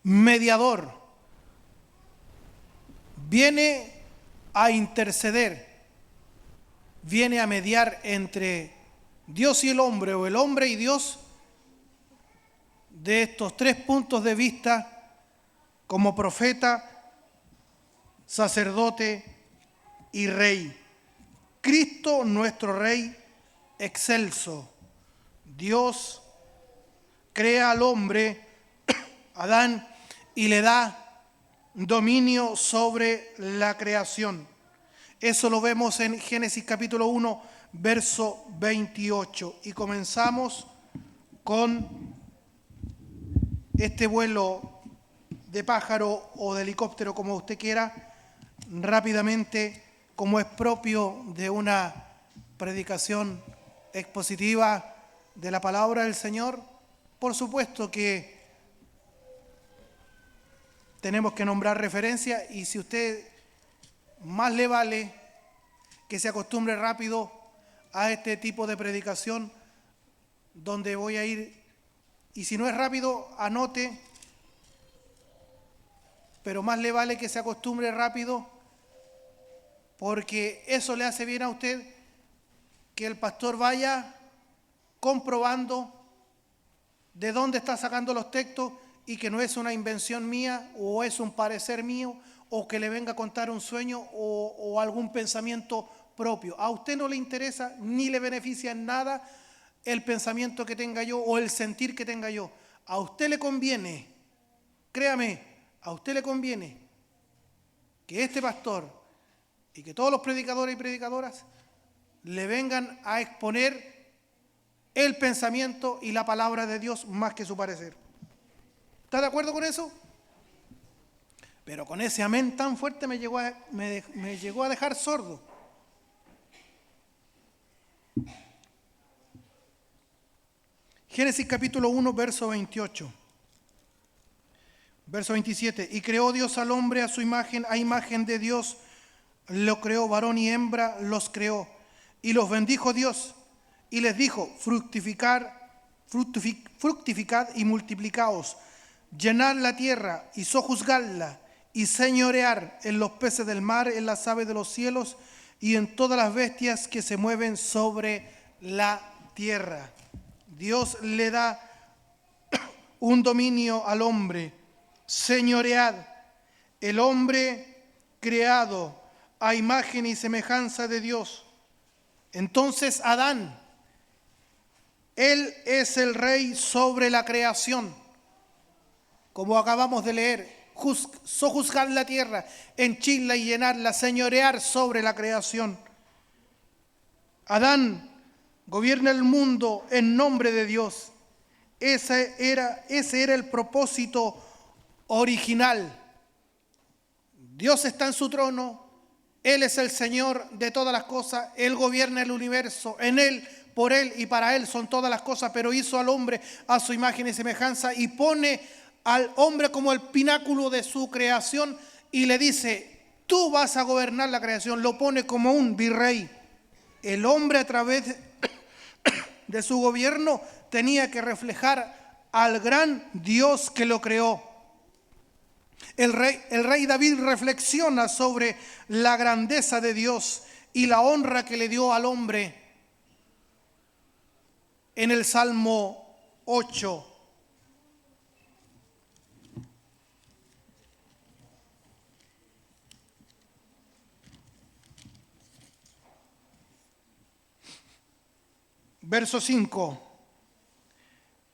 mediador, viene a interceder, viene a mediar entre Dios y el hombre, o el hombre y Dios, de estos tres puntos de vista, como profeta, sacerdote y rey. Cristo, nuestro Rey excelso. Dios crea al hombre, Adán, y le da dominio sobre la creación. Eso lo vemos en Génesis capítulo 1, verso 28. Y comenzamos con este vuelo de pájaro o de helicóptero, como usted quiera, rápidamente, como es propio de una predicación expositiva de la palabra del Señor. Por supuesto que tenemos que nombrar referencia, y si usted más le vale que se acostumbre rápido a este tipo de predicación, donde voy a ir, y si no es rápido, anote, pero más le vale que se acostumbre rápido, porque eso le hace bien a usted, que el pastor vaya comprobando de dónde está sacando los textos, y que no es una invención mía o es un parecer mío, o que le venga a contar un sueño o algún pensamiento propio. A usted no le interesa ni le beneficia en nada el pensamiento que tenga yo o el sentir que tenga yo. A usted le conviene, créame, a usted le conviene que este pastor y que todos los predicadores y predicadoras le vengan a exponer el pensamiento y la palabra de Dios más que su parecer. ¿Está de acuerdo con eso? Pero con ese amén tan fuerte me llegó a dejar sordo. Génesis capítulo 1, verso 28. Verso 27. Y creó Dios al hombre a su imagen, a imagen de Dios lo creó, varón y hembra los creó. Y los bendijo Dios y les dijo: fructificad y multiplicaos, llenad la tierra y sojuzgadla, y señorear en los peces del mar, en las aves de los cielos y en todas las bestias que se mueven sobre la tierra. Dios le da un dominio al hombre. Señoread. El hombre creado a imagen y semejanza de Dios. Entonces Adán, él es el rey sobre la creación, como acabamos de leer. Sojuzgar la tierra, henchirla y llenarla, señorear sobre la creación. Adán gobierna el mundo en nombre de Dios. Ese era el propósito original. Dios está en su trono, Él es el Señor de todas las cosas, Él gobierna el universo, en Él, por Él y para Él son todas las cosas, pero hizo al hombre a su imagen y semejanza y pone al hombre como el pináculo de su creación y le dice: tú vas a gobernar la creación. Lo pone como un virrey. El hombre, a través de su gobierno, tenía que reflejar al gran Dios que lo creó. El rey David reflexiona sobre la grandeza de Dios y la honra que le dio al hombre en el Salmo 8. Verso 5.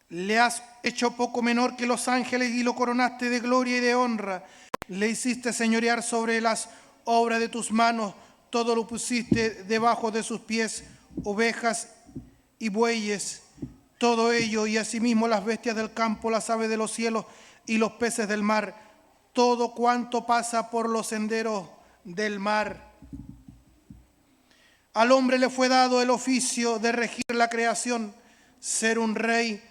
Le has hecho poco menor que los ángeles y lo coronaste de gloria y de honra. Le hiciste señorear sobre las obras de tus manos. Todo lo pusiste debajo de sus pies, ovejas y bueyes, todo ello, y asimismo las bestias del campo, las aves de los cielos y los peces del mar, todo cuanto pasa por los senderos del mar. Al hombre le fue dado el oficio de regir la creación, ser un rey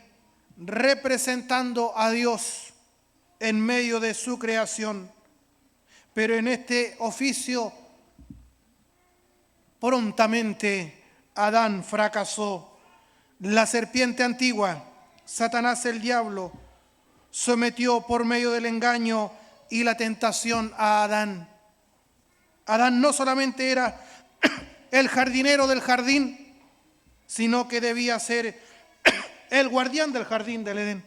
representando a Dios en medio de su creación. Pero en este oficio prontamente Adán fracasó. La serpiente antigua, Satanás el diablo, sometió por medio del engaño y la tentación a Adán. Adán no solamente era el jardinero del jardín, sino que debía ser el guardián del jardín del Edén.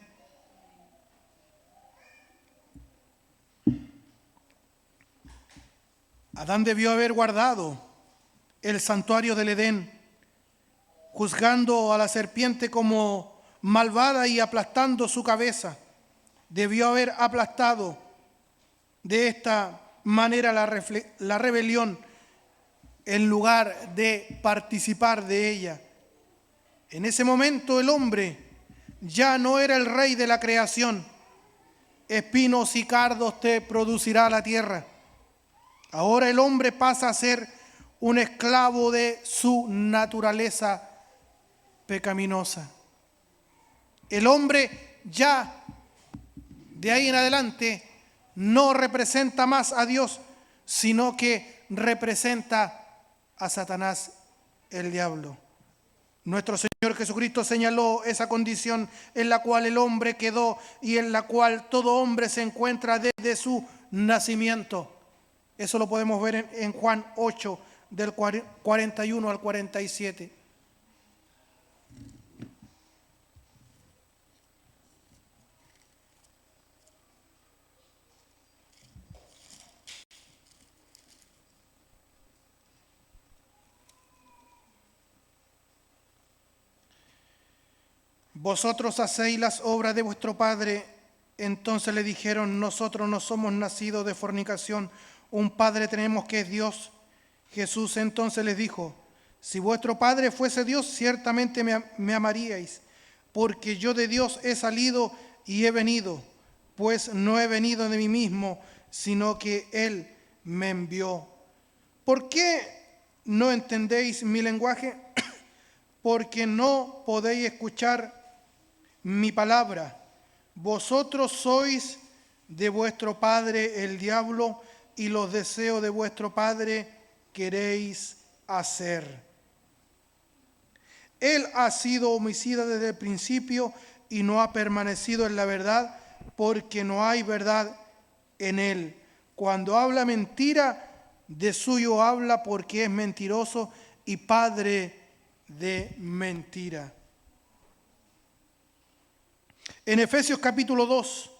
Adán debió haber guardado el santuario del Edén, juzgando a la serpiente como malvada y aplastando su cabeza. Debió haber aplastado de esta manera la rebelión en lugar de participar de ella. En ese momento el hombre ya no era el rey de la creación. Espinos y cardos te producirá la tierra. Ahora el hombre pasa a ser un esclavo de su naturaleza pecaminosa. El hombre ya de ahí en adelante no representa más a Dios, sino que representa a Satanás, el diablo. Nuestro Señor Jesucristo señaló esa condición en la cual el hombre quedó y en la cual todo hombre se encuentra desde su nacimiento. Eso lo podemos ver en Juan 8, del 41 al 47. Vosotros hacéis las obras de vuestro padre. Entonces le dijeron: nosotros no somos nacidos de fornicación, un padre tenemos que es Dios. Jesús entonces les dijo: si vuestro padre fuese Dios, ciertamente me amaríais, porque yo de Dios he salido y he venido, pues no he venido de mí mismo, sino que Él me envió. ¿Por qué no entendéis mi lenguaje? Porque no podéis escuchar mi palabra. Vosotros sois de vuestro padre el diablo, y los deseos de vuestro padre queréis hacer. Él ha sido homicida desde el principio y no ha permanecido en la verdad, porque no hay verdad en él. Cuando habla mentira, de suyo habla, porque es mentiroso y padre de mentira. En Efesios capítulo 2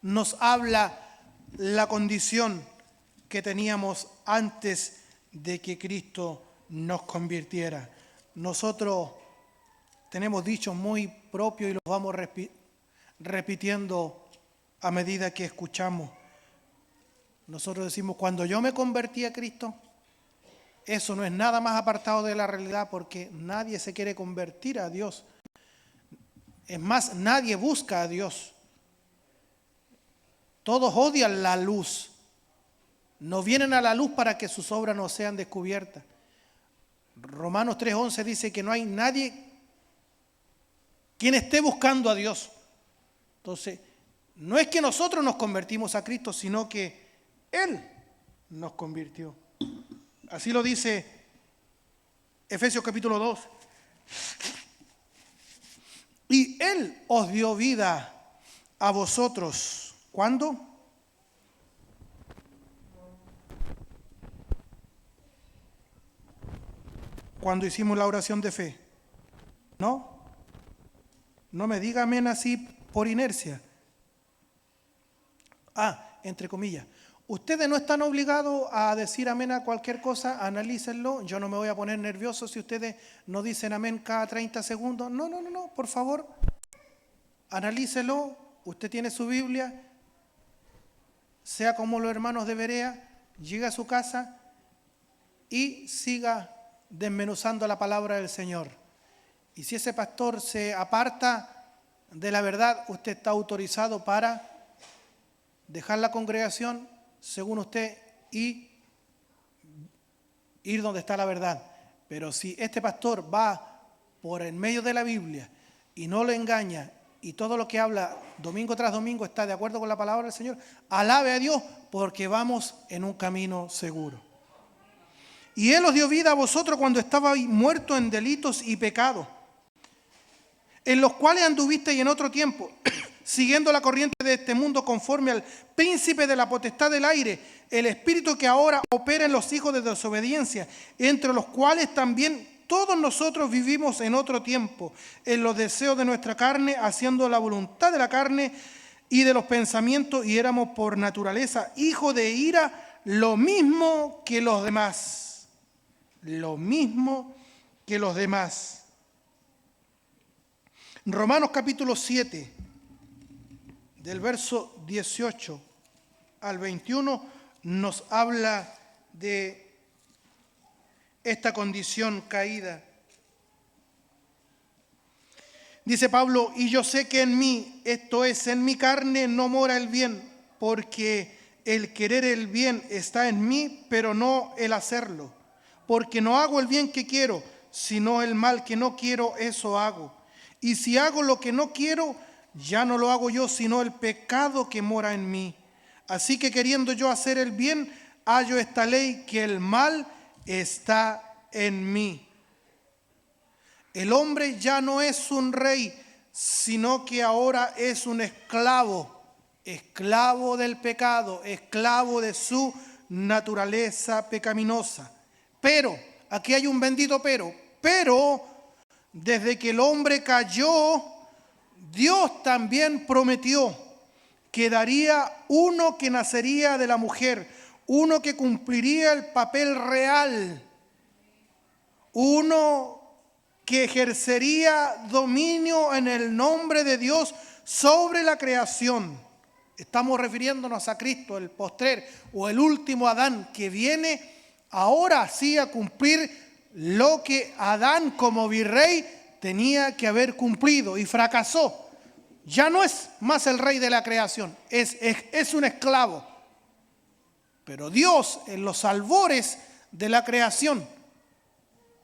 nos habla la condición que teníamos antes de que Cristo nos convirtiera. Nosotros tenemos dichos muy propios y los vamos repitiendo a medida que escuchamos. Nosotros decimos: cuando yo me convertí a Cristo. Eso no es nada más apartado de la realidad, porque nadie se quiere convertir a Dios. Es más, nadie busca a Dios. Todos odian la luz. No vienen a la luz para que sus obras no sean descubiertas. Romanos 3:11 dice que no hay nadie quien esté buscando a Dios. Entonces, no es que nosotros nos convertimos a Cristo, sino que Él nos convirtió. Así lo dice Efesios capítulo 2. Y Él os dio vida a vosotros. ¿Cuándo? Cuando hicimos la oración de fe. ¿No? No me diga amén así por inercia. Entre comillas. Ustedes no están obligados a decir amén a cualquier cosa, analícenlo. Yo no me voy a poner nervioso si ustedes no dicen amén cada 30 segundos. No, por favor, analícelo. Usted tiene su Biblia, sea como los hermanos de Berea, llega a su casa y siga desmenuzando la palabra del Señor. Y si ese pastor se aparta de la verdad, usted está autorizado para dejar la congregación, según usted, y ir donde está la verdad. Pero si este pastor va por el medio de la Biblia y no le engaña, y todo lo que habla domingo tras domingo está de acuerdo con la palabra del Señor, alabe a Dios, porque vamos en un camino seguro. Y Él os dio vida a vosotros cuando estabais muertos en delitos y pecados, en los cuales anduvisteis en otro tiempo, siguiendo la corriente de este mundo conforme al príncipe de la potestad del aire, el espíritu que ahora opera en los hijos de desobediencia, entre los cuales también todos nosotros vivimos en otro tiempo, en los deseos de nuestra carne, haciendo la voluntad de la carne y de los pensamientos, y éramos por naturaleza hijos de ira, lo mismo que los demás. Lo mismo que los demás. Romanos capítulo 7, del verso 18 al 21, nos habla de esta condición caída. Dice Pablo: y yo sé que en mí, esto es, en mi carne, no mora el bien, porque el querer el bien está en mí, pero no el hacerlo. Porque no hago el bien que quiero, sino el mal que no quiero, eso hago. Y si hago lo que no quiero, ya no lo hago yo, sino el pecado que mora en mí. Así que queriendo yo hacer el bien, hallo esta ley, que el mal está en mí. El hombre ya no es un rey, sino que ahora es un esclavo, esclavo del pecado, esclavo de su naturaleza pecaminosa. Pero, aquí hay un bendito pero desde que el hombre cayó, Dios también prometió que daría uno que nacería de la mujer, uno que cumpliría el papel real, uno que ejercería dominio en el nombre de Dios sobre la creación. Estamos refiriéndonos a Cristo, el postrer o el último Adán, que viene ahora sí a cumplir lo que Adán como virrey tenía que haber cumplido y fracasó. Ya no es más el rey de la creación, es un esclavo. Pero Dios, en los albores de la creación,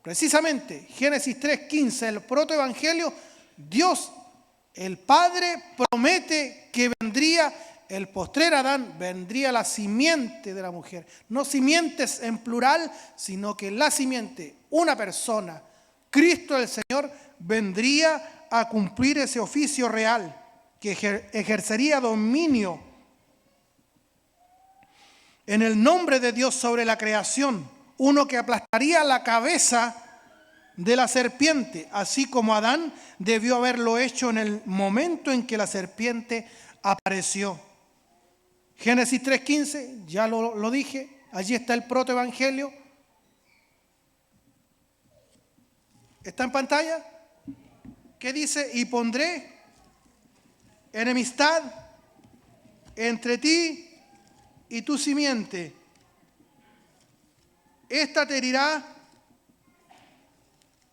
precisamente Génesis 3:15, el protoevangelio, Dios, el Padre, promete que vendría el postrer Adán, vendría la simiente de la mujer. No simientes en plural, sino que la simiente, una persona, Cristo el Señor, vendría a cumplir ese oficio real, que ejercería dominio en el nombre de Dios sobre la creación. Uno que aplastaría la cabeza de la serpiente, así como Adán debió haberlo hecho en el momento en que la serpiente apareció. Génesis 3:15, ya lo dije, allí está el protoevangelio. ¿Está en pantalla? ¿Qué dice? Y pondré enemistad entre ti y tu simiente. Esta te herirá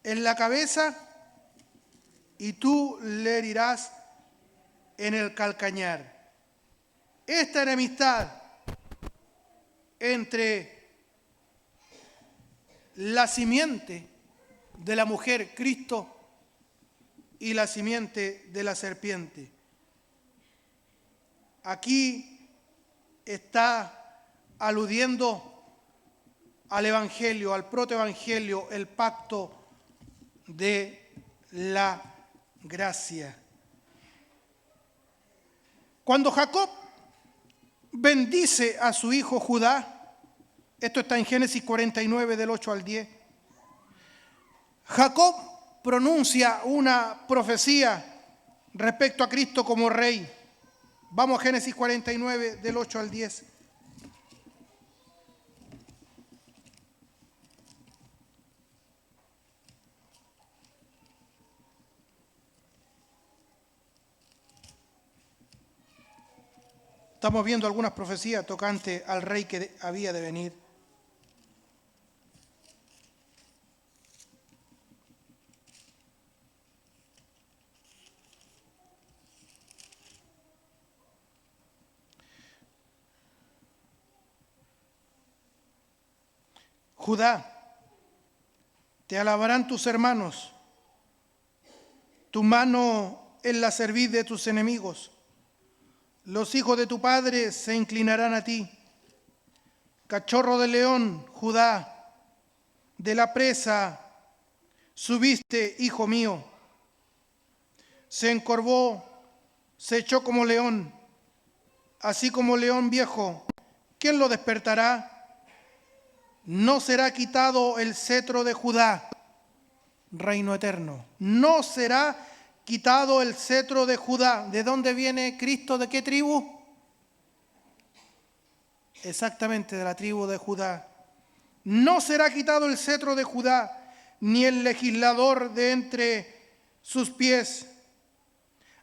en la cabeza y tú le herirás en el calcañar. Esta enemistad entre la simiente de la mujer, Cristo, y la simiente de la serpiente. Aquí está aludiendo al evangelio, al protoevangelio, el pacto de la gracia. Cuando Jacob bendice a su hijo Judá, esto está en Génesis 49 del 8 al 10, Jacob pronuncia una profecía respecto a Cristo como rey. Vamos a Génesis 49 del 8 al 10. Estamos viendo algunas profecías tocantes al rey que había de venir. Judá, te alabarán tus hermanos, tu mano en la cerviz de tus enemigos. Los hijos de tu padre se inclinarán a ti. Cachorro de león, Judá, de la presa subiste, hijo mío. Se encorvó, se echó como león, así como león viejo. ¿Quién lo despertará? No será quitado el cetro de Judá, reino eterno. No será quitado el cetro de Judá. ¿De dónde viene Cristo? ¿De qué tribu? Exactamente, de la tribu de Judá. No será quitado el cetro de Judá, ni el legislador de entre sus pies,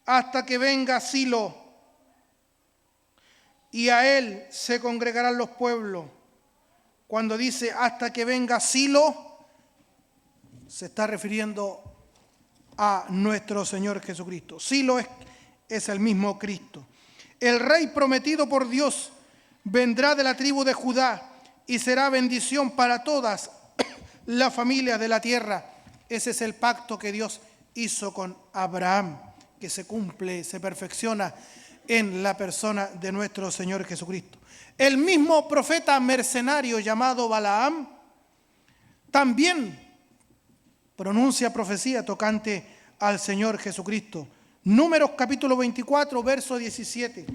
hasta que venga Silo, y a él se congregarán los pueblos. Cuando dice hasta que venga Silo, se está refiriendo a nuestro Señor Jesucristo. Silo es el mismo Cristo. El rey prometido por Dios vendrá de la tribu de Judá y será bendición para todas las familias de la tierra. Ese es el pacto que Dios hizo con Abraham, que se cumple, se perfecciona en la persona de nuestro Señor Jesucristo. El mismo profeta mercenario llamado Balaam también pronuncia profecía tocante al Señor Jesucristo. Números capítulo 24, verso 17.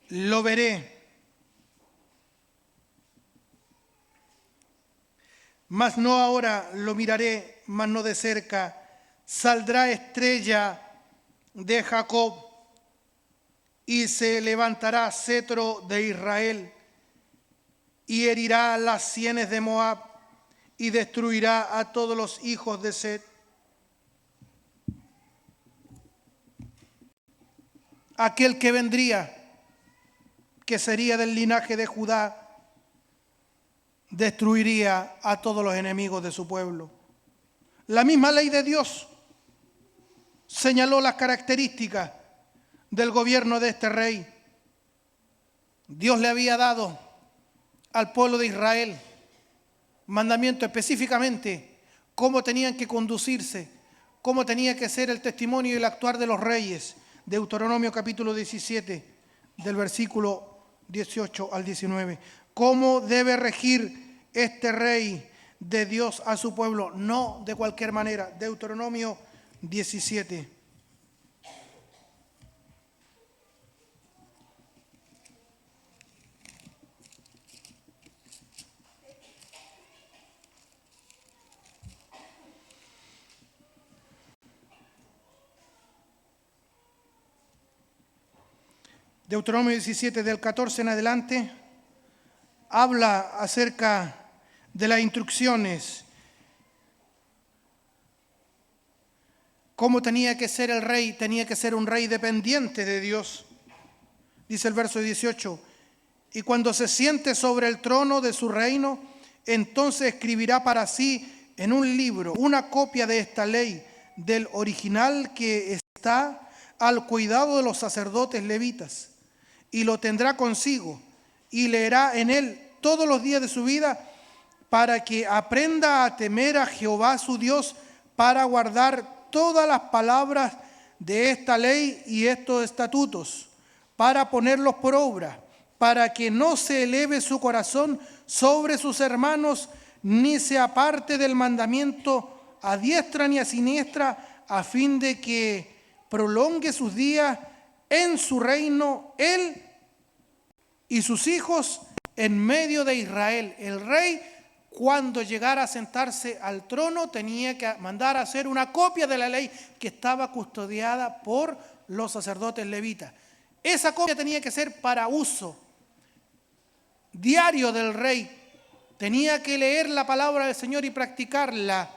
Lo veré, mas no ahora, lo miraré, mas no de cerca. Saldrá estrella de Jacob y se levantará cetro de Israel y herirá las sienes de Moab y destruirá a todos los hijos de Set. Aquel que vendría, que sería del linaje de Judá, destruiría a todos los enemigos de su pueblo. La misma ley de Dios señaló las características del gobierno de este rey. Dios le había dado al pueblo de Israel mandamiento específicamente cómo tenían que conducirse, cómo tenía que ser el testimonio y el actuar de los reyes. Deuteronomio capítulo 17, del versículo 18 al 19. ¿Cómo debe regir este rey de Dios a su pueblo? No de cualquier manera. Deuteronomio 17. Deuteronomio 17, del 14 en adelante, habla acerca de las instrucciones, cómo tenía que ser el rey. Tenía que ser un rey dependiente de Dios. Dice el verso 18, y cuando se siente sobre el trono de su reino, entonces escribirá para sí en un libro una copia de esta ley, del original que está al cuidado de los sacerdotes levitas, y lo tendrá consigo y leerá en él todos los días de su vida, para que aprenda a temer a Jehová su Dios, para guardar todas las palabras de esta ley y estos estatutos, para ponerlos por obra, para que no se eleve su corazón sobre sus hermanos, ni se aparte del mandamiento a diestra ni a siniestra, a fin de que prolongue sus días en su reino, él y sus hijos en medio de Israel. El rey, cuando llegara a sentarse al trono, tenía que mandar a hacer una copia de la ley que estaba custodiada por los sacerdotes levitas. Esa copia tenía que ser para uso diario del rey. Tenía que leer la palabra del Señor y practicarla,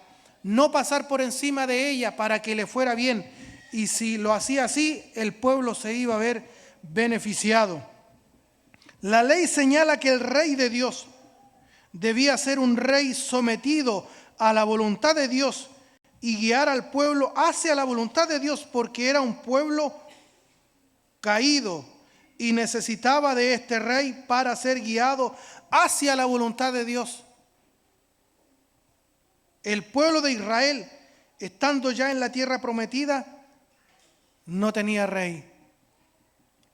no pasar por encima de ella para que le fuera bien. Y si lo hacía así, el pueblo se iba a ver beneficiado. La ley señala que el rey de Dios debía ser un rey sometido a la voluntad de Dios y guiar al pueblo hacia la voluntad de Dios, porque era un pueblo caído y necesitaba de este rey para ser guiado hacia la voluntad de Dios. El pueblo de Israel, estando ya en la tierra prometida, no tenía rey.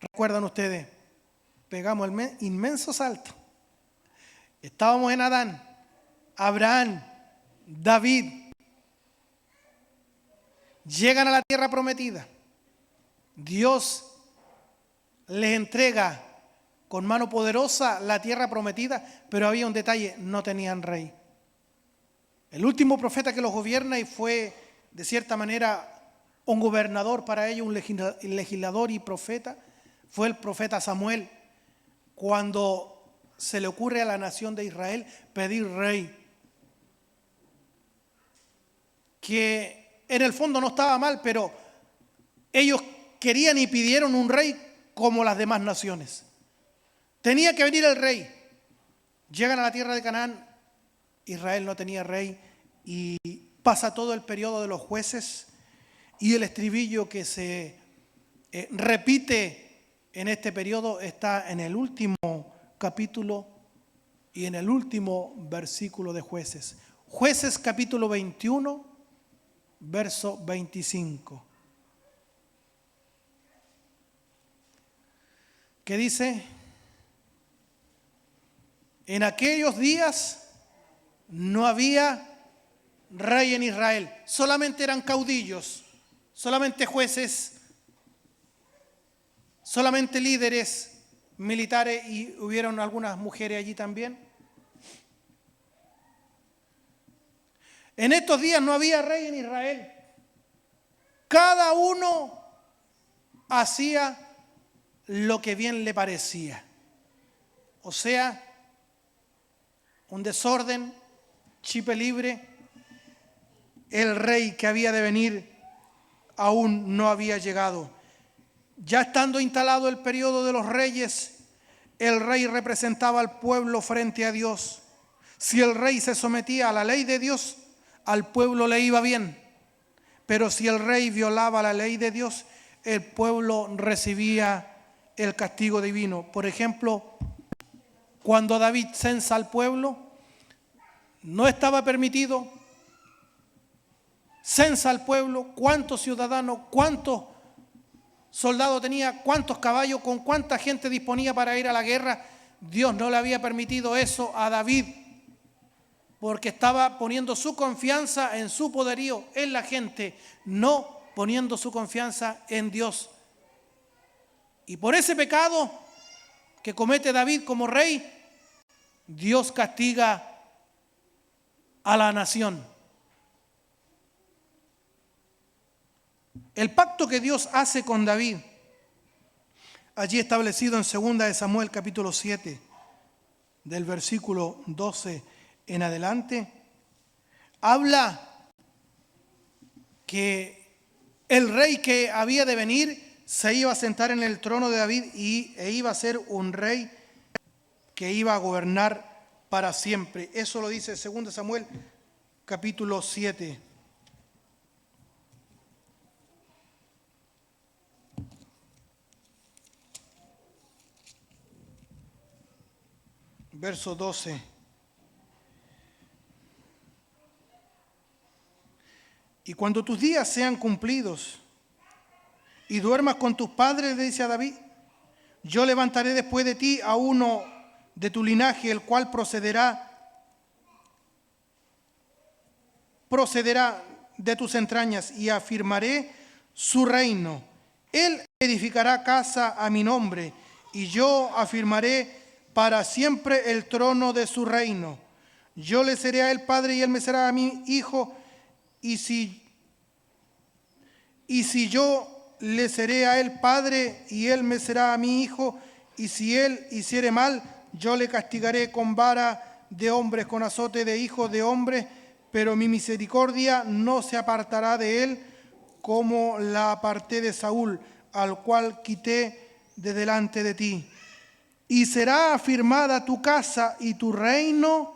¿Recuerdan ustedes? Pegamos el inmenso salto. Estábamos en Adán, Abraham, David. Llegan a la tierra prometida. Dios les entrega con mano poderosa la tierra prometida, pero había un detalle: no tenían rey. El último profeta que los gobierna y fue de cierta manera un gobernador para ellos, un legislador y profeta, fue el profeta Samuel, cuando se le ocurre a la nación de Israel pedir rey, que en el fondo no estaba mal, pero ellos querían y pidieron un rey como las demás naciones. Tenía que venir el rey. Llegan a la tierra de Canaán, Israel no tenía rey y pasa todo el periodo de los jueces, y el estribillo que se repite en este periodo está en el último capítulo y en el último versículo de Jueces. Jueces capítulo 21, verso 25. ¿Qué dice? En aquellos días no había rey en Israel, solamente eran caudillos, solamente jueces, solamente líderes militares, y hubieron algunas mujeres allí también. En estos días no había rey en Israel. Cada uno hacía lo que bien le parecía. O sea, un desorden, chipe libre. El rey que había de venir aún no había llegado. Ya estando instalado el periodo de los reyes, el rey representaba al pueblo frente a Dios. Si el rey se sometía a la ley de Dios, al pueblo le iba bien. Pero si el rey violaba la ley de Dios, el pueblo recibía el castigo divino. Por ejemplo, cuando David censa al pueblo, no estaba permitido. Censa al pueblo, cuántos ciudadanos, cuántos soldados tenía, cuántos caballos, con cuánta gente disponía para ir a la guerra. Dios no le había permitido eso a David, porque estaba poniendo su confianza en su poderío, en la gente, no poniendo su confianza en Dios. Y por ese pecado que comete David como rey, Dios castiga a la nación. El pacto que Dios hace con David, allí establecido en 2 de Samuel capítulo 7, del versículo 12 en adelante, habla que el rey que había de venir se iba a sentar en el trono de David e iba a ser un rey que iba a gobernar para siempre. Eso lo dice 2 Samuel capítulo 7. Verso 12. Y cuando tus días sean cumplidos y duermas con tus padres, le dice a David, yo levantaré después de ti a uno de tu linaje, el cual procederá de tus entrañas, y afirmaré su reino. Él edificará casa a mi nombre, y yo afirmaré para siempre el trono de su reino. Yo le seré a él padre y él me será a mí hijo, y si yo le seré a él padre y él me será a mí hijo, y si él hiciere mal, yo le castigaré con vara de hombres, con azote de hijos de hombres, pero mi misericordia no se apartará de él, como la aparté de Saúl, al cual quité de delante de ti. Y será afirmada tu casa y tu reino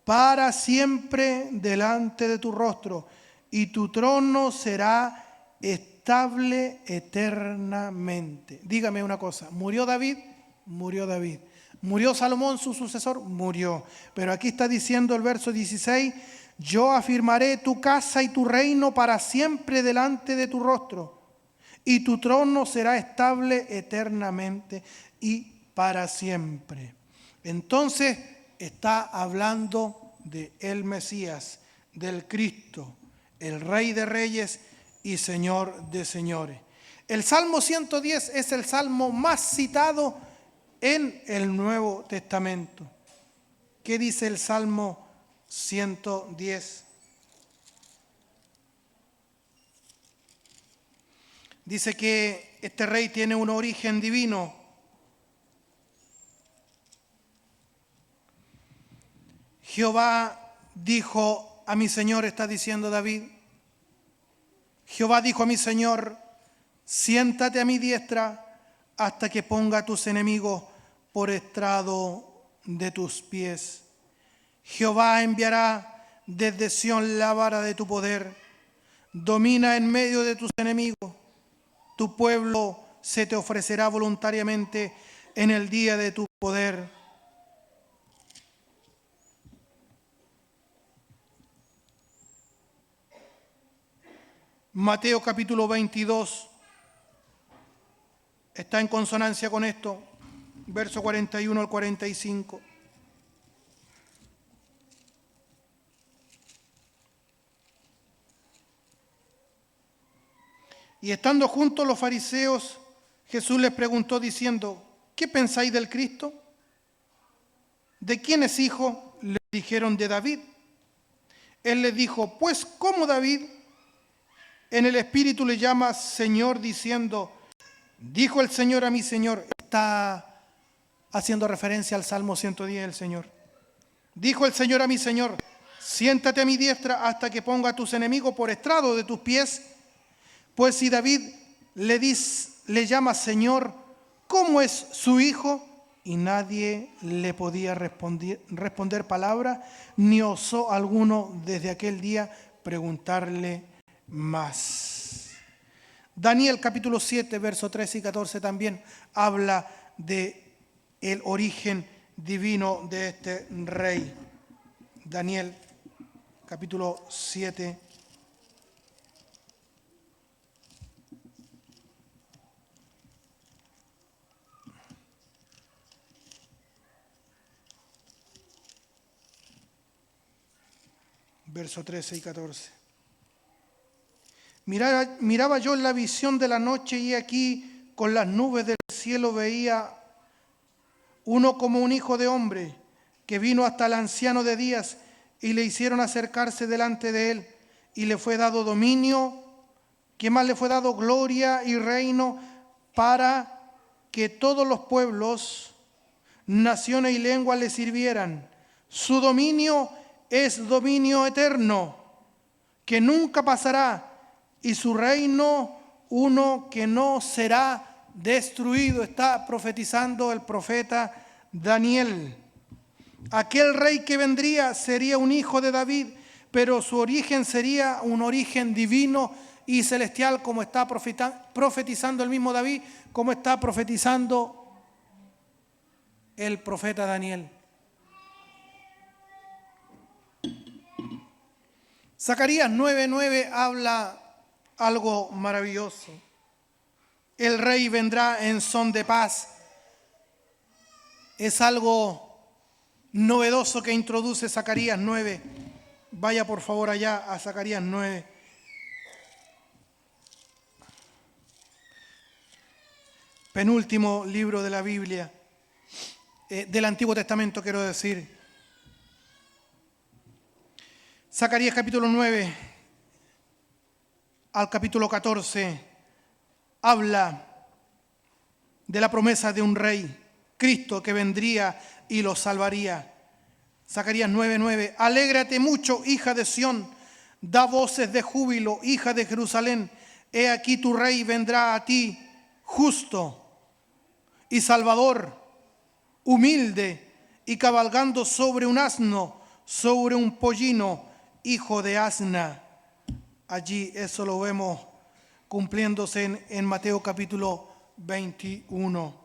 para siempre delante de tu rostro, y tu trono será estable eternamente. Dígame una cosa, ¿murió David? Murió David. ¿Murió Salomón, su sucesor? Murió. Pero aquí está diciendo el verso 16, yo afirmaré tu casa y tu reino para siempre delante de tu rostro, y tu trono será estable eternamente y para siempre. Entonces, está hablando de el Mesías, del Cristo, el Rey de Reyes y Señor de Señores. El Salmo 110 es el salmo más citado en el Nuevo Testamento. ¿Qué dice el Salmo 110? Dice que este rey tiene un origen divino. Jehová dijo a mi Señor, está diciendo David, Jehová dijo a mi Señor, siéntate a mi diestra hasta que ponga a tus enemigos por estrado de tus pies. Jehová enviará desde Sión la vara de tu poder. Domina en medio de tus enemigos. Tu pueblo se te ofrecerá voluntariamente en el día de tu poder. Mateo capítulo 22 está en consonancia con esto, verso 41 al 45. Y estando juntos los fariseos, Jesús les preguntó diciendo, ¿qué pensáis del Cristo? ¿De quién es hijo? Le dijeron, de David. Él les dijo, pues ¿cómo David en el Espíritu le llama Señor diciendo, dijo el Señor a mi Señor? Está haciendo referencia al Salmo 110 el Señor. Dijo el Señor a mi Señor, siéntate a mi diestra hasta que ponga a tus enemigos por estrado de tus pies. Pues si David le llama Señor, ¿cómo es su hijo? Y nadie le podía responder palabra, ni osó alguno desde aquel día preguntarle más. Daniel capítulo 7, versos 13 y 14 también habla de el origen divino de este rey. Daniel capítulo 7. Verso 13 y 14. Miraba yo en la visión de la noche y aquí con las nubes del cielo veía uno como un hijo de hombre que vino hasta el anciano de días y le hicieron acercarse delante de él y le fue dado dominio, que más le fue dado gloria y reino para que todos los pueblos, naciones y lenguas le sirvieran. Su dominio es dominio eterno, que nunca pasará, y su reino uno que no será destruido. Está profetizando el profeta Daniel. Aquel rey que vendría sería un hijo de David, pero su origen sería un origen divino y celestial, como está profetizando el mismo David, como está profetizando el profeta Daniel. Zacarías 9:9 habla algo maravilloso. El rey vendrá en son de paz. Es algo novedoso que introduce Zacarías 9. Vaya por favor allá a Zacarías 9. Penúltimo libro de la Biblia, del Antiguo Testamento quiero decir. Zacarías capítulo 9 al capítulo 14 habla de la promesa de un rey, Cristo, que vendría y los salvaría. Zacarías 9:9. Alégrate mucho, hija de Sión, da voces de júbilo, hija de Jerusalén. He aquí tu rey vendrá a ti, justo y salvador, humilde y cabalgando sobre un asno, sobre un pollino, hijo de asna. Allí eso lo vemos cumpliéndose en Mateo capítulo 21.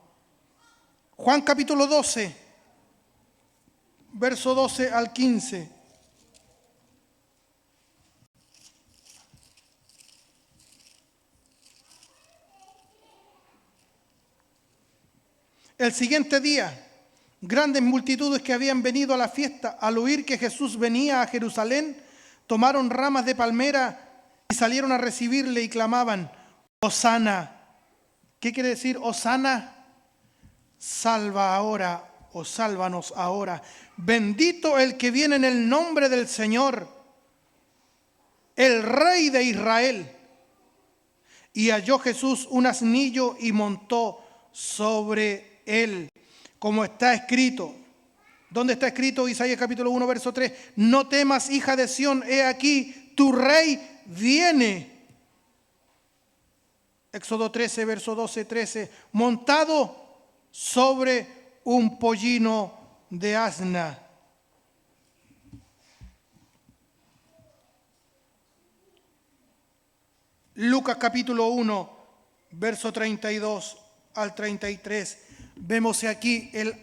Juan capítulo 12, verso 12 al 15. El siguiente día, Grandes multitudes que habían venido a la fiesta, al oír que Jesús venía a Jerusalén, tomaron ramas de palmera y salieron a recibirle y clamaban: Hosana. ¿Qué quiere decir Hosana? Salva ahora o sálvanos ahora. Bendito el que viene en el nombre del Señor, el Rey de Israel. Y halló Jesús un asnillo y montó sobre él, como está escrito. ¿Dónde está escrito? Isaías capítulo 1, verso 3. No temas, hija de Sión, he aquí, tu rey viene. Éxodo 13, verso 12, 13. Montado sobre un pollino de asna. Lucas capítulo 1, verso 32 al 33. Vemos aquí el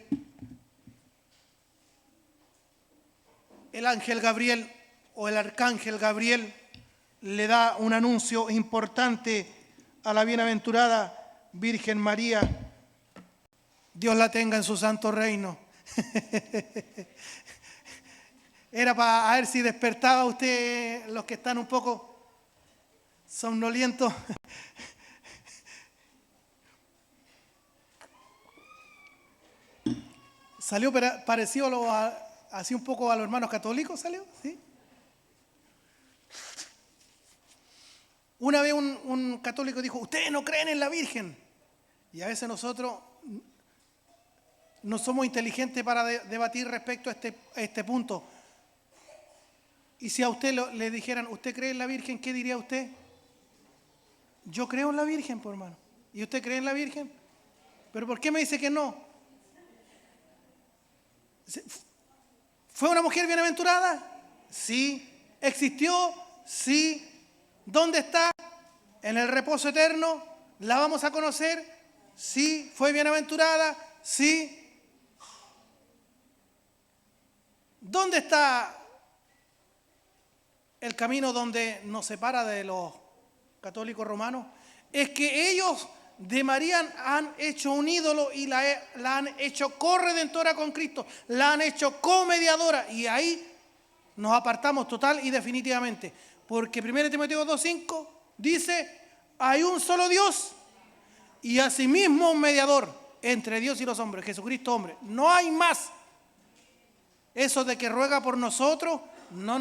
ángel Gabriel o el arcángel Gabriel le da un anuncio importante a la bienaventurada Virgen María. Dios la tenga en su santo reino. Era para ver si despertaba usted, los que están un poco somnolientos. Salió parecido así un poco a los hermanos católicos, ¿salió? ¿Sí? Una vez un católico dijo: ustedes no creen en la Virgen. Y a veces nosotros no somos inteligentes para debatir respecto a este punto. Y si a usted le dijeran: ¿usted cree en la Virgen? ¿Qué diría usted? Yo creo en la Virgen, por hermano. ¿Y usted cree en la Virgen? ¿Pero por qué me dice que no? ¿Fue una mujer bienaventurada? Sí. ¿Existió? Sí. ¿Dónde está? En el reposo eterno. ¿La vamos a conocer? Sí. ¿Fue bienaventurada? Sí. ¿Dónde está el camino donde nos separa de los católicos romanos? Es que ellos de María han hecho un ídolo y la han hecho corredentora con Cristo, la han hecho comediadora, y ahí nos apartamos total y definitivamente, porque 1 Timoteo 2:5 dice: hay un solo Dios y asimismo un mediador entre Dios y los hombres, Jesucristo hombre. No hay más. Eso de que ruega por nosotros, no.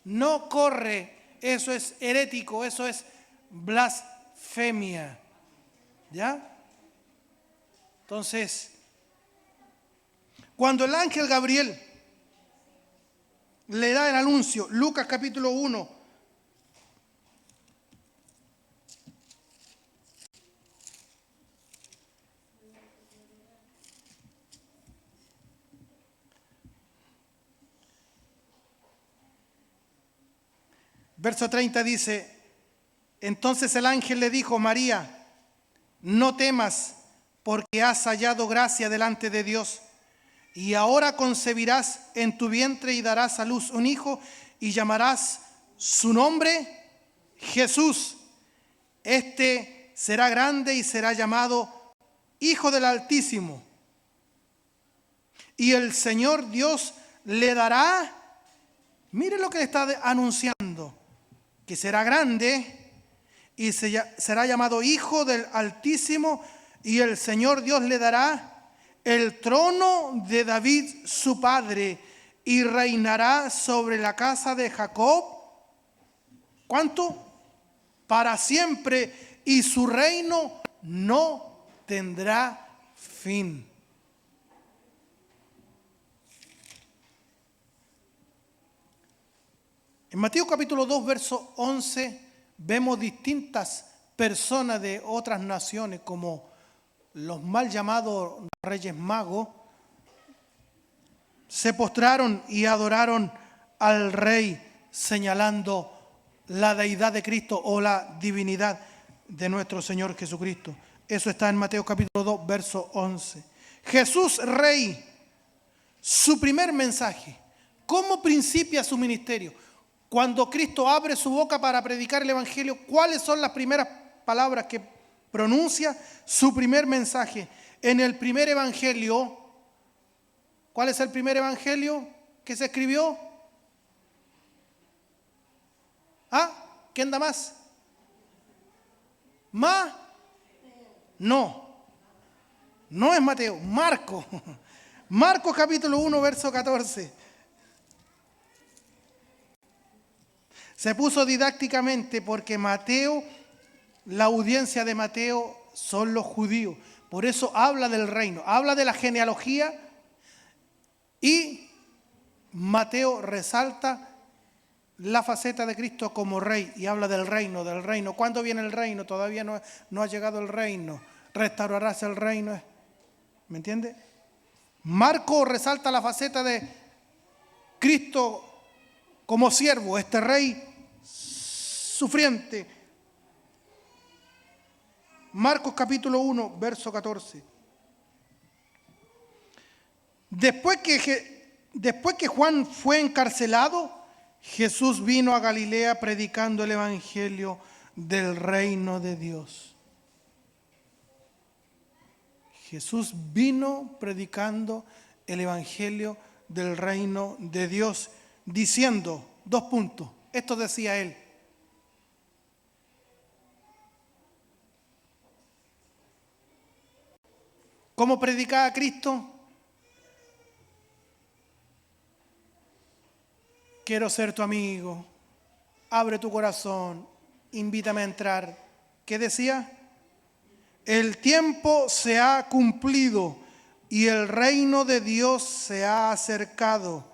No corre, eso es herético, eso es blasfemia. ¿Ya? Entonces, cuando el ángel Gabriel le da el anuncio, Lucas capítulo 1, verso 30 dice: entonces el ángel le dijo: María, no temas, porque has hallado gracia delante de Dios. Y ahora concebirás en tu vientre y darás a luz un hijo y llamarás su nombre Jesús. Este será grande y será llamado Hijo del Altísimo. Y el Señor Dios le dará, mire lo que le está anunciando, que será grande y será llamado Hijo del Altísimo, y el Señor Dios le dará el trono de David su padre, y reinará sobre la casa de Jacob. ¿Cuánto? Para siempre, y su reino no tendrá fin. En Mateo capítulo 2, verso 11, vemos distintas personas de otras naciones, como los mal llamados Reyes Magos, se postraron y adoraron al Rey, señalando la deidad de Cristo o la divinidad de nuestro Señor Jesucristo. Eso está en Mateo capítulo 2, verso 11. Jesús Rey, su primer mensaje, ¿cómo principia su ministerio? Cuando Cristo abre su boca para predicar el Evangelio, ¿cuáles son las primeras palabras que pronuncia? Su primer mensaje: En el primer evangelio, ¿cuál es el primer evangelio que se escribió? ¿Ah? ¿Quién da más? ¿Más? No es Mateo, Marcos. Marcos capítulo 1, verso 14. Se puso didácticamente porque Mateo, la audiencia de Mateo son los judíos. Por eso habla del reino, habla de la genealogía y Mateo resalta la faceta de Cristo como rey y habla del reino, del reino. ¿Cuándo viene el reino? Todavía no ha llegado el reino. Restaurarás el reino. ¿Me entiende? Marcos resalta la faceta de Cristo como siervo, este rey sufriente. Marcos capítulo 1, verso 14. Después que Juan fue encarcelado, Jesús vino a Galilea predicando el evangelio del reino de Dios. Jesús vino predicando el evangelio del reino de Dios, diciendo, 2 puntos, esto decía él. ¿Cómo predicaba Cristo? Quiero ser tu amigo, abre tu corazón, invítame a entrar. ¿Qué decía? El tiempo se ha cumplido y el reino de Dios se ha acercado.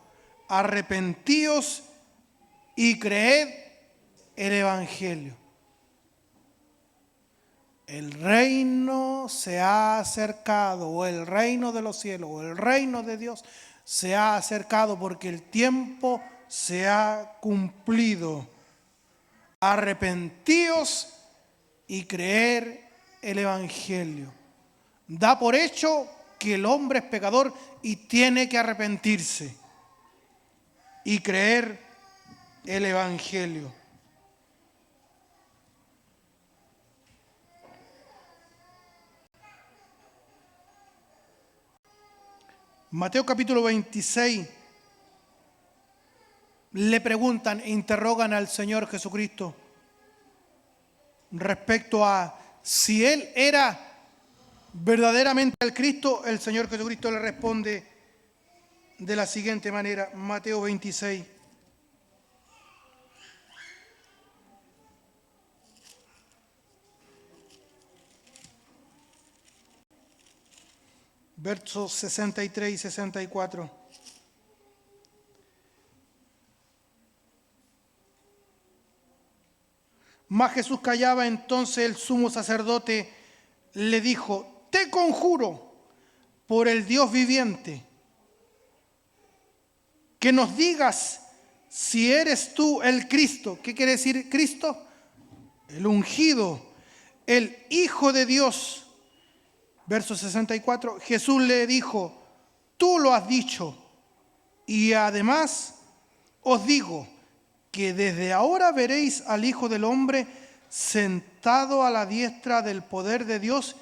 Arrepentíos y creed el evangelio. El reino se ha acercado, o el reino de los cielos, o el reino de Dios se ha acercado porque el tiempo se ha cumplido. Arrepentíos y creer el evangelio. Da por hecho que el hombre es pecador y tiene que arrepentirse y creer el evangelio. Mateo capítulo 26, le preguntan e interrogan al Señor Jesucristo respecto a si Él era verdaderamente el Cristo. El Señor Jesucristo le responde de la siguiente manera, Mateo 26. Versos 63 y 64. Mas Jesús callaba, entonces el sumo sacerdote le dijo, te conjuro por el Dios viviente, que nos digas si eres tú el Cristo. ¿Qué quiere decir Cristo? El ungido, el Hijo de Dios. Verso 64, Jesús le dijo, tú lo has dicho, y además os digo que desde ahora veréis al Hijo del Hombre sentado a la diestra del poder de Dios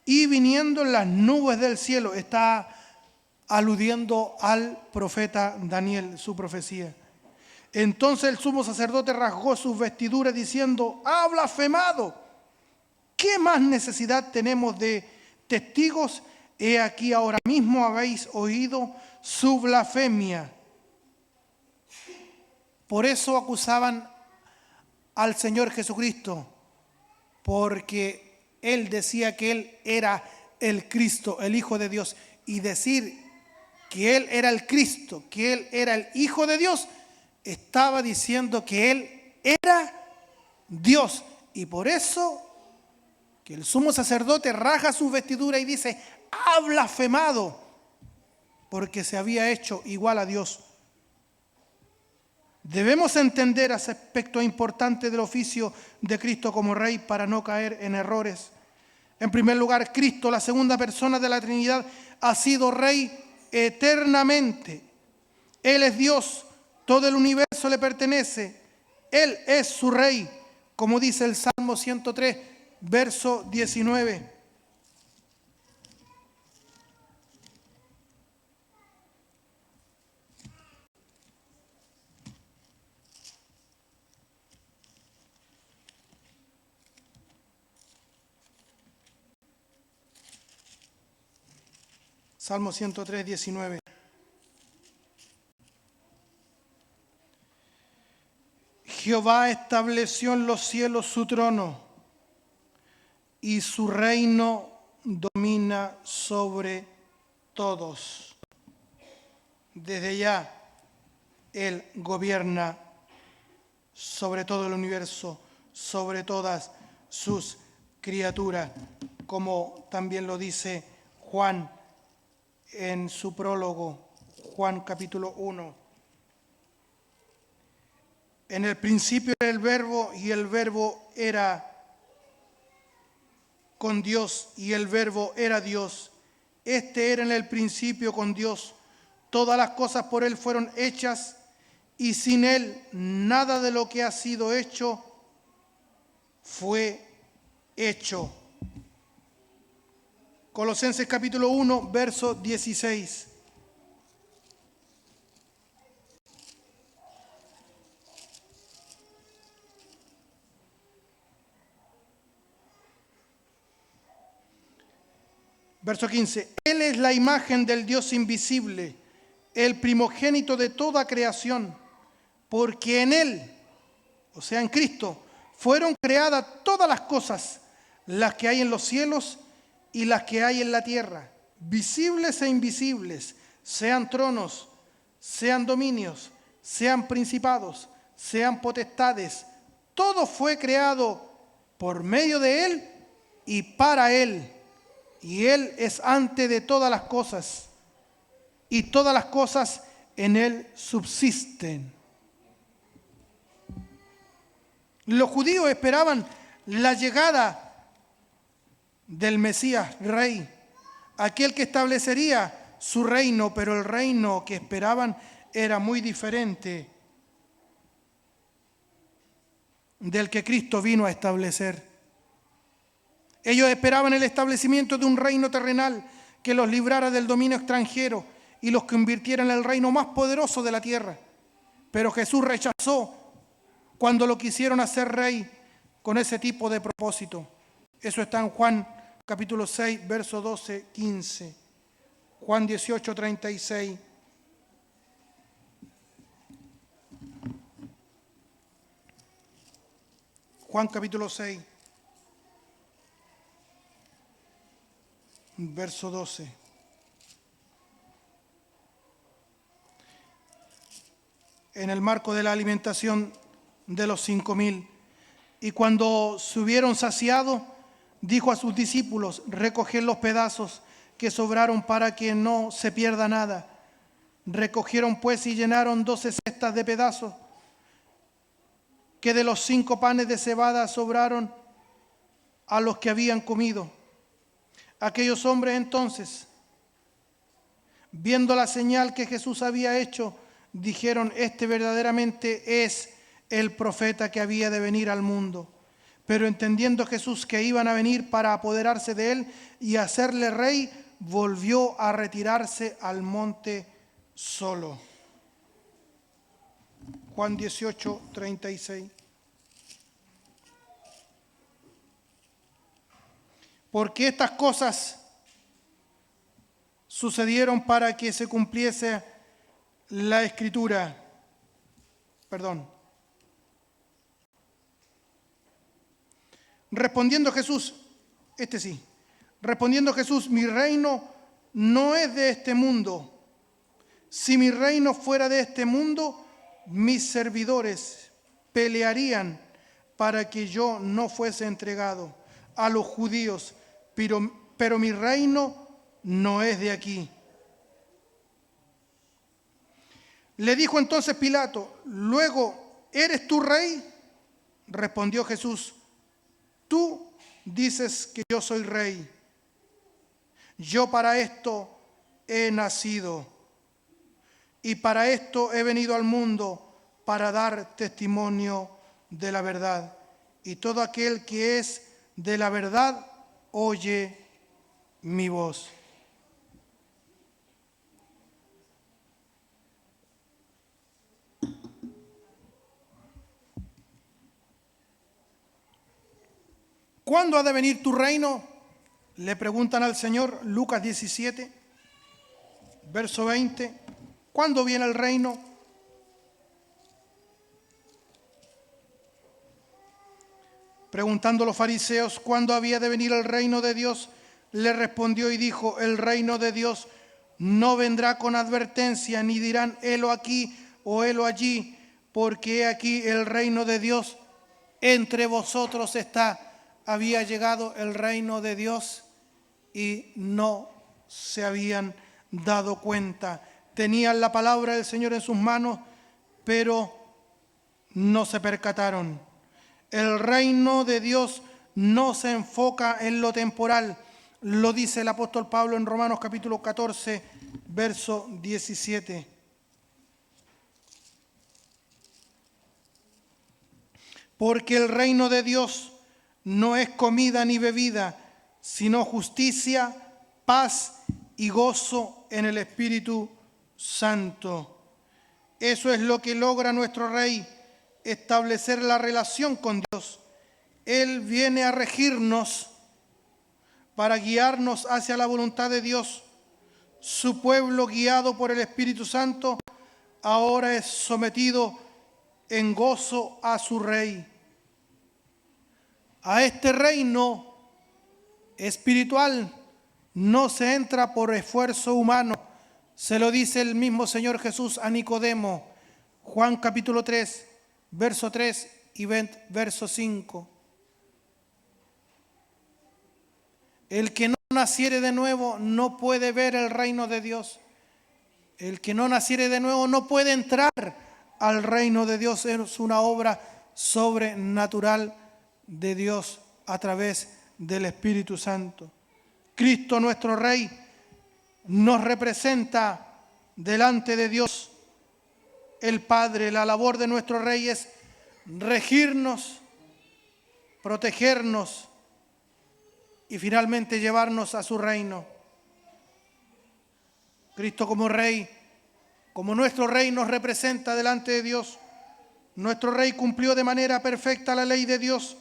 y viniendo en las nubes del cielo. Está aludiendo al profeta Daniel, su profecía. Entonces el sumo sacerdote rasgó sus vestiduras diciendo, ha blasfemado. ¿Qué más necesidad tenemos de testigos? He aquí ahora mismo habéis oído su blasfemia. Por eso acusaban al Señor Jesucristo, porque Él decía que Él era el Cristo, el Hijo de Dios. Y decir que Él era el Cristo, que Él era el Hijo de Dios, estaba diciendo que Él era Dios. Y por eso que el sumo sacerdote rasga sus vestiduras y dice, ha blasfemado, porque se había hecho igual a Dios. Debemos entender ese aspecto importante del oficio de Cristo como Rey para no caer en errores. En primer lugar, Cristo, la segunda persona de la Trinidad, ha sido Rey eternamente. Él es Dios, todo el universo le pertenece. Él es su Rey, como dice el Salmo 103, verso 19. Salmo 103, 19. Jehová estableció en los cielos su trono y su reino domina sobre todos. Desde ya Él gobierna sobre todo el universo, sobre todas sus criaturas, como también lo dice Juan en su prólogo, Juan capítulo 1. En el principio era el Verbo, y el Verbo era con Dios, y el Verbo era Dios. Este era en el principio con Dios. Todas las cosas por Él fueron hechas, y sin Él nada de lo que ha sido hecho fue hecho. Colosenses capítulo 1, verso 16. Verso 15. Él es la imagen del Dios invisible, el primogénito de toda creación, porque en Él, o sea, en Cristo, fueron creadas todas las cosas, las que hay en los cielos y las que hay en la tierra, visibles e invisibles, sean tronos, sean dominios, sean principados, sean potestades. Todo fue creado por medio de Él y para Él. Y Él es antes de todas las cosas, y todas las cosas en Él subsisten. Los judíos esperaban la llegada del Mesías, Rey, aquel que establecería su reino, pero el reino que esperaban era muy diferente del que Cristo vino a establecer. Ellos esperaban el establecimiento de un reino terrenal que los librara del dominio extranjero y los convirtiera en el reino más poderoso de la tierra. Pero Jesús rechazó cuando lo quisieron hacer rey con ese tipo de propósito. Eso está en Juan capítulo 6, verso 12, 15. Juan 18, 36. Juan capítulo 6. Verso 12. En el marco de la alimentación de los 5,000, y cuando se hubieron saciado, dijo a sus discípulos: recoged los pedazos que sobraron para que no se pierda nada. Recogieron pues y llenaron 12 cestas de pedazos que de los 5 panes de cebada sobraron a los que habían comido. Aquellos hombres entonces, viendo la señal que Jesús había hecho, dijeron: este verdaderamente es el profeta que había de venir al mundo. Pero entendiendo Jesús que iban a venir para apoderarse de él y hacerle rey, volvió a retirarse al monte solo. Juan 18, 36. Porque estas cosas sucedieron para que se cumpliese la Escritura. Respondiendo Jesús, respondiendo Jesús: mi reino no es de este mundo. Si mi reino fuera de este mundo, mis servidores pelearían para que yo no fuese entregado a los judíos, pero mi reino no es de aquí. Le dijo entonces Pilato: ¿luego eres tú rey? Respondió Jesús: tú dices que yo soy rey. Yo para esto he nacido y para esto he venido al mundo, para dar testimonio de la verdad. Y todo aquel que es de la verdad oye mi voz. ¿Cuándo ha de venir tu reino?, le preguntan al Señor. Lucas 17. Verso 20. ¿Cuándo viene el reino? Preguntando los fariseos cuándo había de venir el reino de Dios, le respondió y dijo: el reino de Dios no vendrá con advertencia, ni dirán helo aquí o helo allí, porque he aquí el reino de Dios entre vosotros está. Había llegado el reino de Dios y no se habían dado cuenta. Tenían la palabra del Señor en sus manos, pero no se percataron. El reino de Dios no se enfoca en lo temporal. Lo dice el apóstol Pablo en Romanos capítulo 14, verso 17. Porque el reino de Dios no es comida ni bebida, sino justicia, paz y gozo en el Espíritu Santo. Eso es lo que logra nuestro Rey, establecer la relación con Dios. Él viene a regirnos para guiarnos hacia la voluntad de Dios. Su pueblo, guiado por el Espíritu Santo, ahora es sometido en gozo a su Rey. A este reino espiritual no se entra por esfuerzo humano. Se lo dice el mismo Señor Jesús a Nicodemo, Juan capítulo 3, verso 3 y verso 5. El que no naciere de nuevo no puede ver el reino de Dios. El que no naciere de nuevo no puede entrar al reino de Dios. Es una obra sobrenatural de Dios a través del Espíritu Santo. Cristo nuestro Rey nos representa delante de Dios el Padre. La labor de nuestro Rey es regirnos, protegernos y finalmente llevarnos a su reino. Cristo como Rey, como nuestro Rey, nos representa delante de Dios. Nuestro Rey cumplió de manera perfecta la ley de Dios.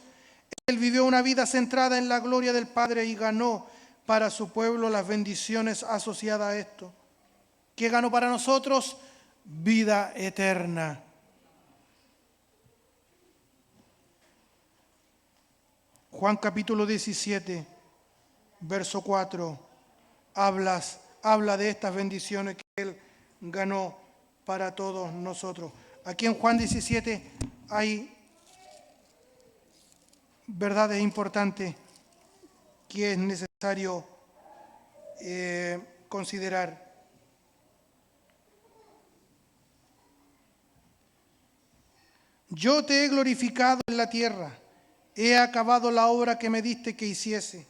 Él vivió una vida centrada en la gloria del Padre y ganó para su pueblo las bendiciones asociadas a esto. ¿Qué ganó para nosotros? Vida eterna. Juan capítulo 17, verso 4, habla de estas bendiciones que Él ganó para todos nosotros. Aquí en Juan 17 hay verdades importantes que es necesario considerar. Yo te he glorificado en la tierra, he acabado la obra que me diste que hiciese.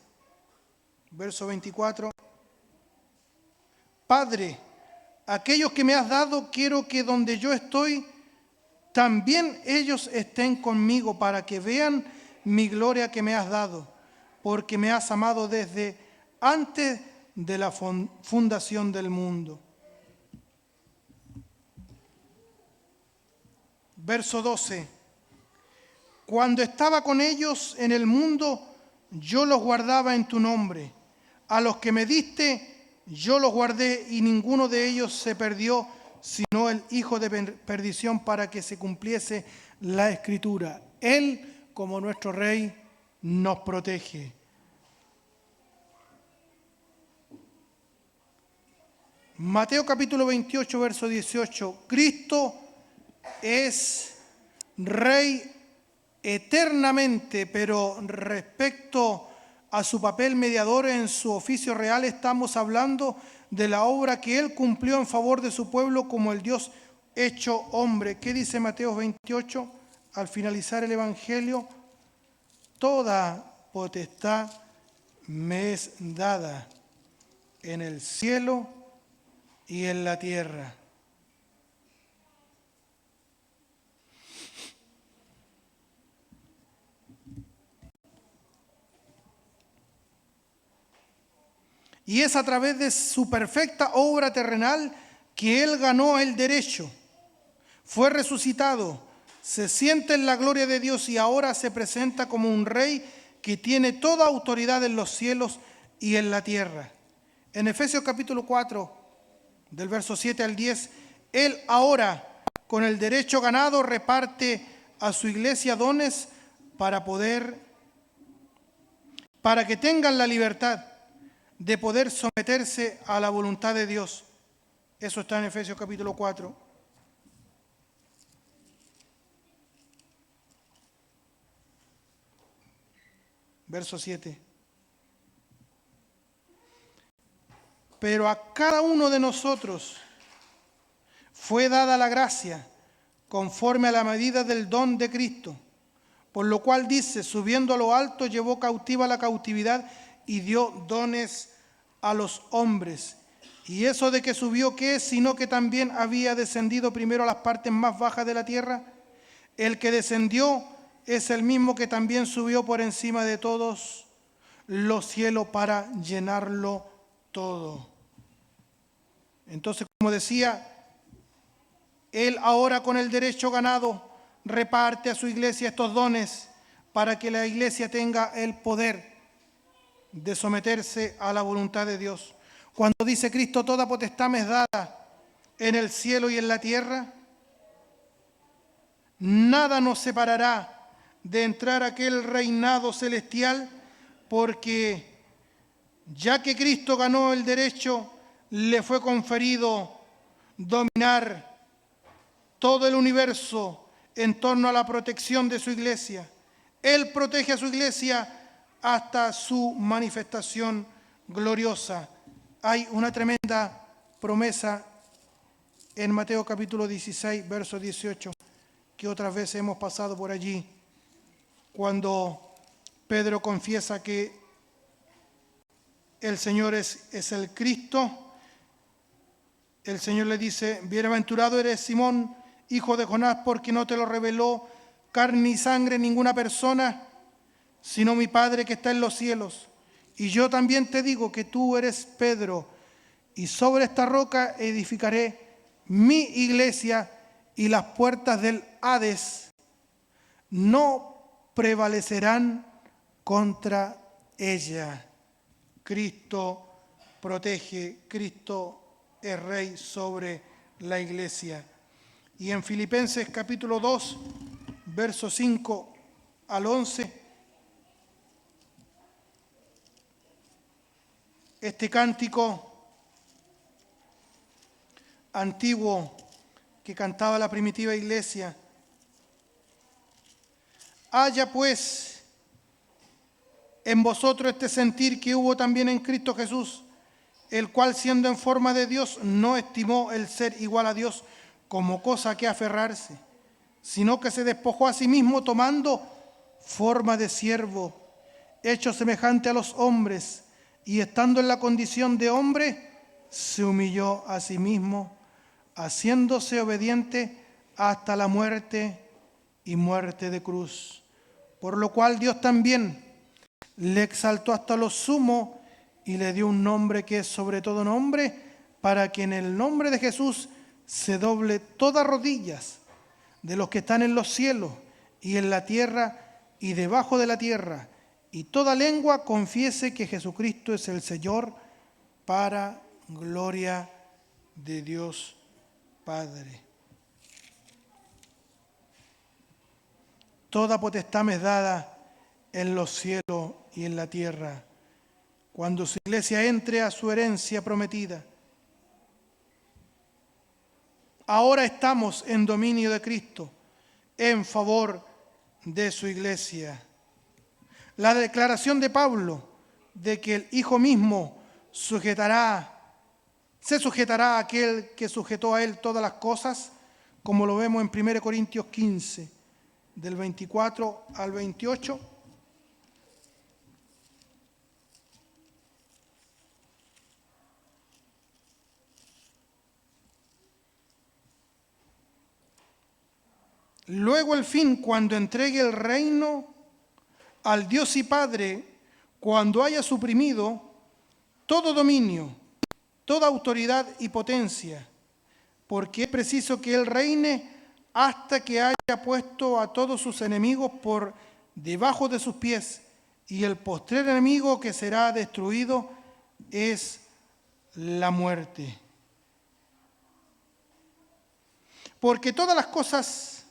Verso 24. Padre, aquellos que me has dado, quiero que donde yo estoy, también ellos estén conmigo, para que vean mi gloria que me has dado, porque me has amado desde antes de la fundación del mundo. Verso 12. Cuando estaba con ellos en el mundo, yo los guardaba en tu nombre. A los que me diste, yo los guardé, y ninguno de ellos se perdió, sino el hijo de perdición, para que se cumpliese la Escritura. Él, como nuestro Rey, nos protege. Mateo capítulo 28, verso 18. Cristo es Rey eternamente, pero respecto a su papel mediador en su oficio real, estamos hablando de la obra que Él cumplió en favor de su pueblo como el Dios hecho hombre. ¿Qué dice Mateo 28? Al finalizar el Evangelio: toda potestad me es dada en el cielo y en la tierra. Y es a través de su perfecta obra terrenal que Él ganó el derecho. Fue resucitado, se siente en la gloria de Dios y ahora se presenta como un Rey que tiene toda autoridad en los cielos y en la tierra. En Efesios capítulo 4, del verso 7 al 10, Él ahora, con el derecho ganado, reparte a su iglesia dones para que tengan la libertad de poder someterse a la voluntad de Dios. Eso está en Efesios capítulo 4. Verso 7. Pero a cada uno de nosotros fue dada la gracia conforme a la medida del don de Cristo, por lo cual dice, subiendo a lo alto, llevó cautiva la cautividad y dio dones a los hombres. ¿Y eso de que subió qué es? Sino que también había descendido primero a las partes más bajas de la tierra. El que descendió es el mismo que también subió por encima de todos los cielos para llenarlo todo. Entonces, como decía, Él ahora con el derecho ganado reparte a su iglesia estos dones para que la iglesia tenga el poder de someterse a la voluntad de Dios. Cuando dice Cristo, toda potestad me es dada en el cielo y en la tierra, nada nos separará de entrar a aquel reinado celestial, porque ya que Cristo ganó el derecho, le fue conferido dominar todo el universo en torno a la protección de su iglesia. Él protege a su iglesia hasta su manifestación gloriosa. Hay una tremenda promesa en Mateo capítulo 16, verso 18, que otras veces hemos pasado por allí, cuando Pedro confiesa que el Señor es el Cristo. El Señor le dice, bienaventurado eres Simón, hijo de Jonás, porque no te lo reveló carne ni sangre, ninguna persona, sino mi Padre que está en los cielos. Y yo también te digo que tú eres Pedro, y sobre esta roca edificaré mi iglesia, y las puertas del Hades no prevalecerán contra ella. Cristo protege, Cristo es Rey sobre la iglesia. Y en Filipenses capítulo 2, versos 5 al 11, este cántico antiguo que cantaba la primitiva iglesia: haya pues en vosotros este sentir que hubo también en Cristo Jesús, el cual siendo en forma de Dios no estimó el ser igual a Dios como cosa que aferrarse, sino que se despojó a sí mismo tomando forma de siervo, hecho semejante a los hombres, y estando en la condición de hombre, se humilló a sí mismo, haciéndose obediente hasta la muerte y muerte de cruz. Por lo cual Dios también le exaltó hasta lo sumo y le dio un nombre que es sobre todo nombre, para que en el nombre de Jesús se doble todas rodillas de los que están en los cielos y en la tierra y debajo de la tierra, y toda lengua confiese que Jesucristo es el Señor, para gloria de Dios Padre. Toda potestad me es dada en los cielos y en la tierra. Cuando su iglesia entre a su herencia prometida, ahora estamos en dominio de Cristo, en favor de su iglesia. La declaración de Pablo de que el Hijo mismo se sujetará a aquel que sujetó a él todas las cosas, como lo vemos en 1 Corintios 15, del 24 al 28. Luego el fin, cuando entregue el reino al Dios y Padre, cuando haya suprimido todo dominio, toda autoridad y potencia, porque es preciso que Él reine hasta que haya puesto a todos sus enemigos por debajo de sus pies, y el postrer enemigo que será destruido es la muerte. Porque todas las cosas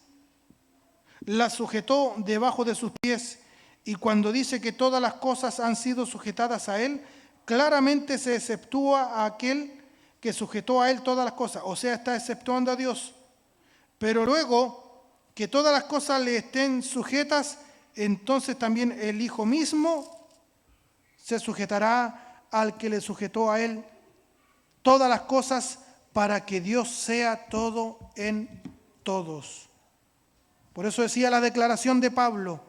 las sujetó debajo de sus pies, y cuando dice que todas las cosas han sido sujetadas a él, claramente se exceptúa a aquel que sujetó a él todas las cosas, o sea, está exceptuando a Dios. Pero luego que todas las cosas le estén sujetas, entonces también el Hijo mismo se sujetará al que le sujetó a él todas las cosas, para que Dios sea todo en todos. Por eso decía la declaración de Pablo,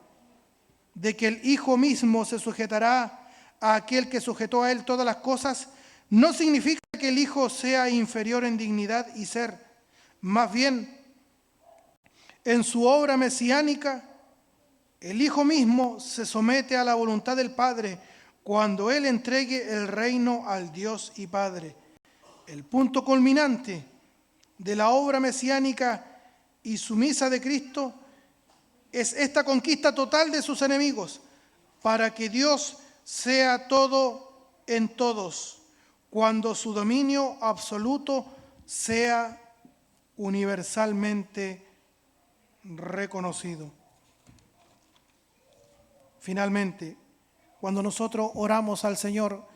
de que el Hijo mismo se sujetará a aquel que sujetó a él todas las cosas, no significa que el Hijo sea inferior en dignidad y ser. Más bien, en su obra mesiánica, el Hijo mismo se somete a la voluntad del Padre cuando Él entregue el reino al Dios y Padre. El punto culminante de la obra mesiánica y sumisa de Cristo es esta conquista total de sus enemigos, para que Dios sea todo en todos, cuando su dominio absoluto sea universalmente reconocido. Finalmente, cuando nosotros oramos al Señor,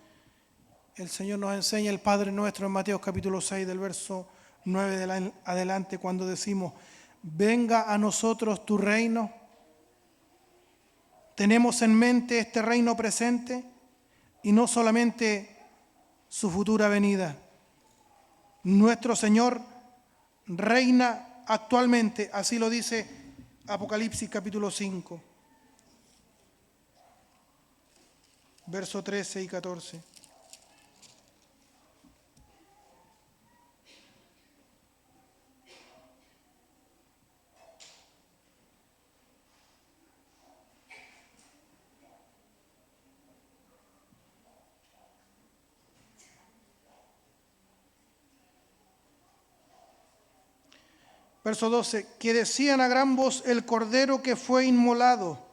el Señor nos enseña el Padre Nuestro en Mateo capítulo 6 del verso 9 adelante, cuando decimos: venga a nosotros tu reino. Tenemos en mente este reino presente y no solamente su futura venida. Nuestro Señor reina actualmente, así lo dice Apocalipsis capítulo 5, verso 13 y 14. Verso 12, que decían a gran voz: el Cordero que fue inmolado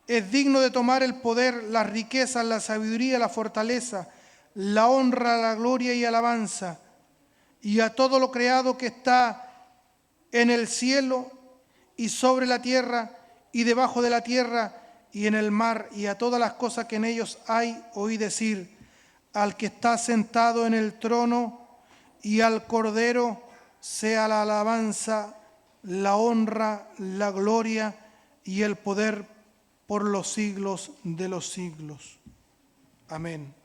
es digno de tomar el poder, las riquezas, la sabiduría, la fortaleza, la honra, la gloria y alabanza. Y a todo lo creado que está en el cielo y sobre la tierra y debajo de la tierra y en el mar, y a todas las cosas que en ellos hay, oí decir: al que está sentado en el trono y al Cordero sea la alabanza, la honra, la gloria y el poder por los siglos de los siglos. Amén.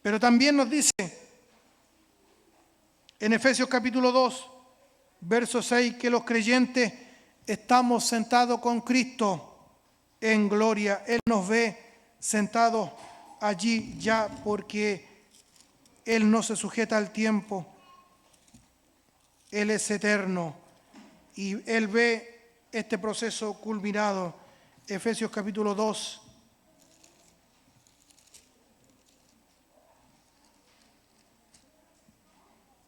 Pero también nos dice en Efesios capítulo 2, verso 6, que los creyentes estamos sentados con Cristo en gloria. Él nos ve sentados allí ya, porque Él no se sujeta al tiempo. Él es eterno y Él ve este proceso culminado. Efesios capítulo 2,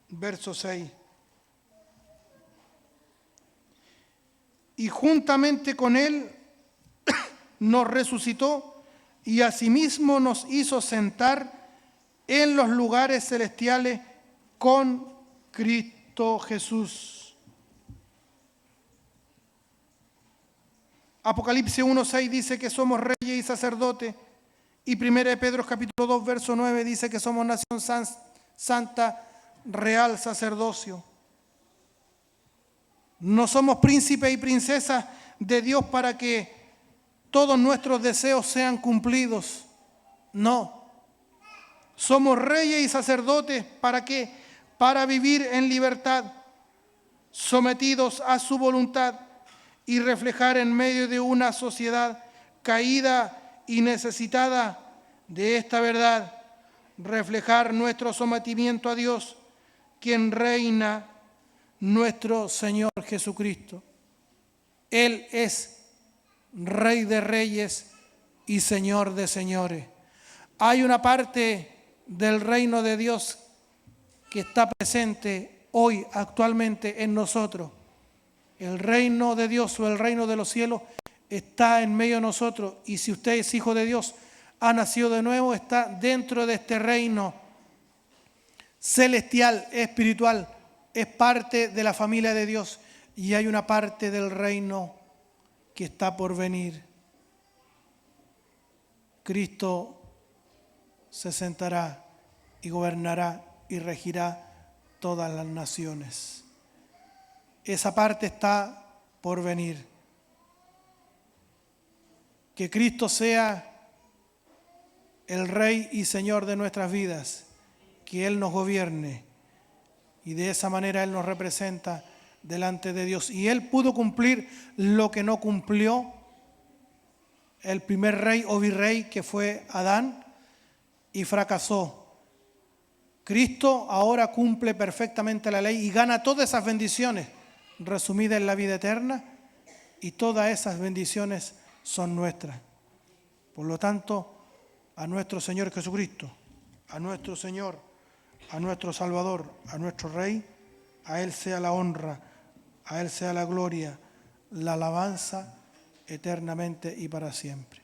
verso 6. Y juntamente con Él nos resucitó y asimismo nos hizo sentar en los lugares celestiales con Cristo Jesús. Apocalipsis 1:6 dice que somos reyes y sacerdotes, y 1 Pedro capítulo 2 verso 9 dice que somos nación santa, real sacerdocio. No somos príncipes y princesas de Dios para que todos nuestros deseos sean cumplidos. No. Somos reyes y sacerdotes, ¿para qué? Para vivir en libertad, sometidos a su voluntad y reflejar en medio de una sociedad caída y necesitada de esta verdad, reflejar nuestro sometimiento a Dios, quien reina, nuestro Señor Jesucristo. Él es Rey de reyes y Señor de señores. Hay una parte del reino de Dios que está presente hoy, actualmente en nosotros. El reino de Dios o el reino de los cielos está en medio de nosotros, y si usted es hijo de Dios, ha nacido de nuevo, está dentro de este reino. celestial, espiritual, es parte de la familia de Dios y hay una parte del reino que está por venir. Cristo se sentará y gobernará y regirá todas las naciones. Esa parte está por venir. Que Cristo sea el Rey y Señor de nuestras vidas, que Él nos gobierne y de esa manera Él nos representa delante de Dios. Y Él pudo cumplir lo que no cumplió el primer rey o virrey, que fue Adán, y fracasó. Cristo ahora cumple perfectamente la ley y gana todas esas bendiciones resumidas en la vida eterna, y todas esas bendiciones son nuestras. Por lo tanto, a nuestro Señor Jesucristo, a nuestro Señor, a nuestro Salvador, a nuestro Rey, a Él sea la honra, a Él sea la gloria, la alabanza eternamente y para siempre.